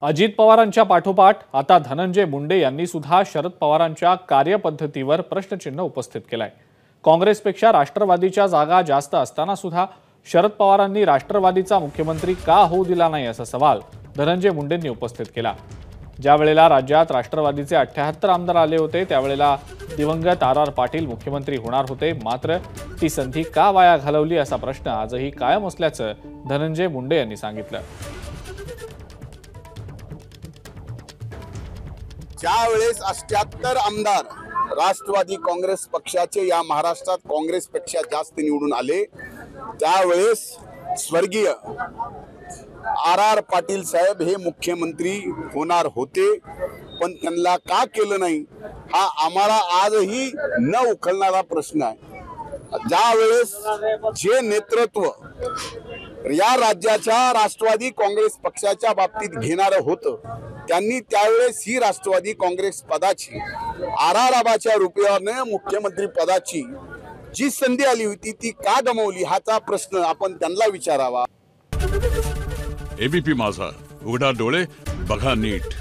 अजित पवारांच्या पाठोपाठ आता धनंजय मुंडे यांनी सुद्धा शरद पवारांच्या कार्यपद्धतीवर प्रश्नचिन्ह उपस्थित केलाय। काँग्रेसपेक्षा राष्ट्रवादीच्या जागा जास्त असताना सुद्धा शरद पवारांनी राष्ट्रवादीचा मुख्यमंत्री का होऊ दिला नाही असा सवाल धनंजय मुंडेंनी उपस्थित केला। ज्या वेळेला राज्यात राष्ट्रवादीचे 78 आमदार आले होते त्यावेळेला दिवंगत आर पाटील मुख्यमंत्री होणार होते, मात्र ती संधी का वाया घालवली असा प्रश्न आजही कायम असल्याचं धनंजय मुंडे यांनी सांगितलं। ज्यावेळेस 78 आमदार राष्ट्रवादी काँग्रेस पक्षाचे या महाराष्ट्रात काँग्रेसपेक्षा जास्त निवडून आले, त्यावेळेस स्वर्गीय आर पाटील साहेब हे मुख्यमंत्री होणार होते, पण त्यांना का केलं नाही हा आम्हाला आजही न उकलणारा प्रश्न आहे। ज्यावेळेस जे नेतृत्व या राज्याच्या राष्ट्रवादी काँग्रेस पक्षाच्या बाबतीत घेणारं होतं, त्यांनी त्यावेळेस ही राष्ट्रवादी काँग्रेस पदाची आराराबाच्या रुपयाने मुख्यमंत्री पदाची जी संधी आली होती ती का गमावली हाचा प्रश्न आपण त्यांना विचारावा। एबीपी माझा, उघडा डोळे बघा नीट।